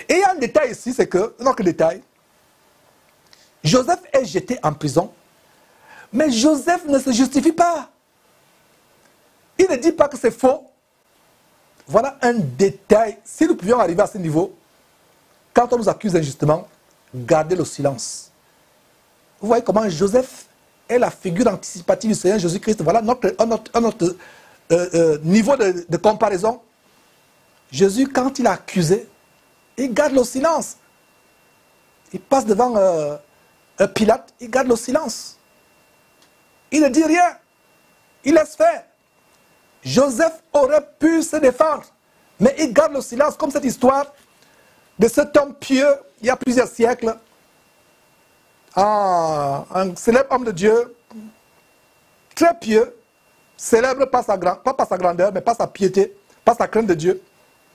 Et il y a un détail ici, c'est que, un autre détail, Joseph est jeté en prison, mais Joseph ne se justifie pas. Il ne dit pas que c'est faux. Voilà un détail. Si nous pouvions arriver à ce niveau, quand on nous accuse injustement, gardez le silence. Vous voyez comment Joseph est la figure anticipative du Seigneur Jésus-Christ. Voilà notre niveau de comparaison. Jésus, quand il est accusé, il garde le silence. Il passe devant Pilate, il garde le silence. Il ne dit rien. Il laisse faire. Joseph aurait pu se défendre, mais il garde le silence, comme cette histoire de cet homme pieux, il y a plusieurs siècles. Un célèbre homme de Dieu, très pieux, célèbre pas par sa grandeur, mais par sa piété, par sa crainte de Dieu.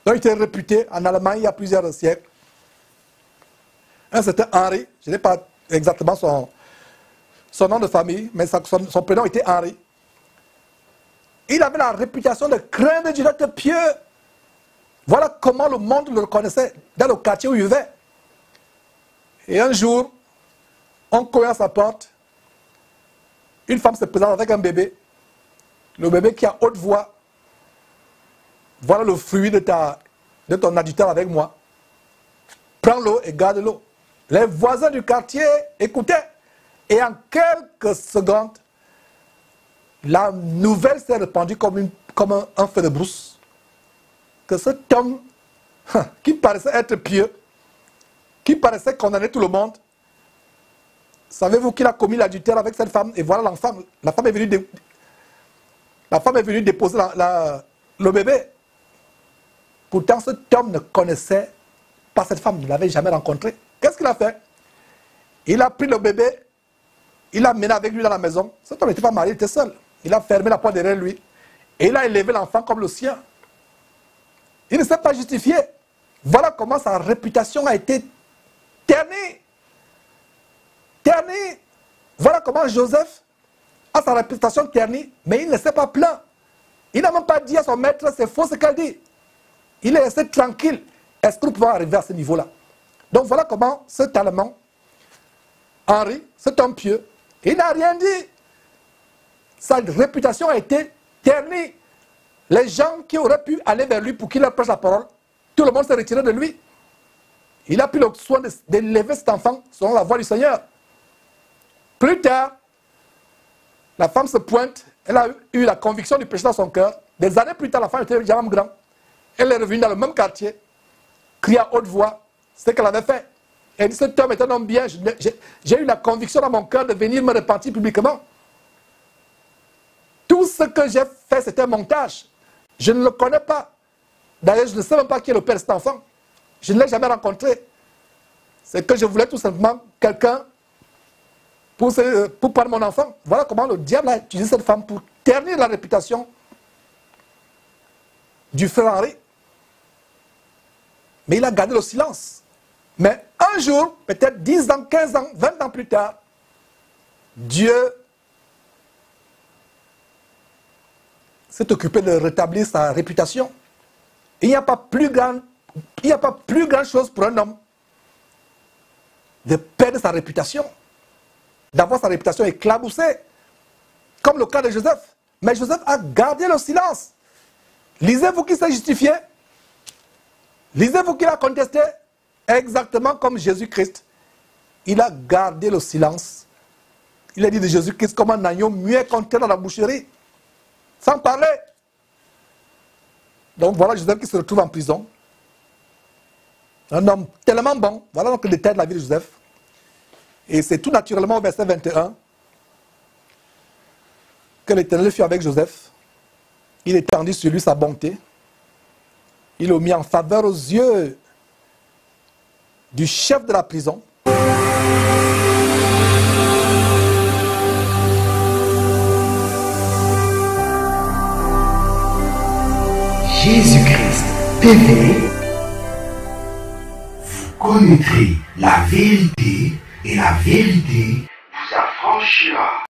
Donc il était réputé en Allemagne il y a plusieurs siècles. Un certain Henri, je n'ai pas exactement son nom de famille, mais son prénom était Henri. Il avait la réputation de craindre Dieu, d'être pieux. Voilà comment le monde le reconnaissait dans le quartier où il vivait. Et un jour, on cogne à sa porte. Une femme se présente avec un bébé. Le bébé qui a haute voix. Voilà le fruit de ton adultère avec moi. Prends-le et garde-le. Les voisins du quartier écoutaient. Et en quelques secondes, la nouvelle s'est répandue comme un feu de brousse. Que cet homme, qui paraissait être pieux, qui paraissait condamner tout le monde, savez-vous qu'il a commis l'adultère avec cette femme? Et voilà l'enfant. La femme est venue déposer le bébé. Pourtant, cet homme ne connaissait pas cette femme, il ne l'avait jamais rencontrée. Qu'est-ce qu'il a fait? Il a pris le bébé, il l'a mené avec lui dans la maison. Cet homme n'était pas marié, il était seul. Il a fermé la porte derrière lui. Et il a élevé l'enfant comme le sien. Il ne s'est pas justifié. Voilà comment sa réputation a été ternie. Ternie. Voilà comment Joseph a sa réputation ternie, mais il ne s'est pas plaint. Il n'a même pas dit à son maître, c'est faux ce qu'elle dit. Il est resté tranquille. Est-ce que nous pouvons arriver à ce niveau-là? Donc voilà comment cet Allemand, Henri, cet homme pieux, il n'a rien dit. Sa réputation a été ternie. Les gens qui auraient pu aller vers lui pour qu'il leur prêche la parole, tout le monde s'est retiré de lui. Il a pris le soin d'élever cet enfant selon la voie du Seigneur. Plus tard, la femme se pointe, elle a eu la conviction du péché dans son cœur. Des années plus tard, la femme était déjà même grande. Elle est revenue dans le même quartier, crie à haute voix ce qu'elle avait fait. Elle dit, cet homme est un homme bien, j'ai eu la conviction dans mon cœur de venir me repentir publiquement. Tout ce que j'ai fait, c'était un montage. Je ne le connais pas. D'ailleurs, je ne sais même pas qui est le père de cet enfant. Je ne l'ai jamais rencontré. C'est que je voulais tout simplement quelqu'un pour prendre mon enfant. Voilà comment le diable a utilisé cette femme pour ternir la réputation du frère Henri. Mais il a gardé le silence. Mais un jour, peut-être 10 ans, 15 ans, 20 ans plus tard, Dieu s'est occupé de rétablir sa réputation. Il n'y a pas plus grande chose pour un homme de perdre sa réputation, d'avoir sa réputation éclaboussée, comme le cas de Joseph. Mais Joseph a gardé le silence. Lisez-vous qu'il s'est justifié. Lisez-vous qu'il a contesté, exactement comme Jésus-Christ. Il a gardé le silence. Il a dit de Jésus-Christ comme un agneau muet compté dans la boucherie, sans parler. Donc voilà Joseph qui se retrouve en prison. Un homme tellement bon. Voilà donc le détail de la vie de Joseph. Et c'est tout naturellement au verset 21 que l'Éternel fut avec Joseph. Il étendit sur lui sa bonté. Il l'a mis en faveur aux yeux du chef de la prison. Jésus-Christ TV, vous connaîtrez la vérité et la vérité vous affranchira.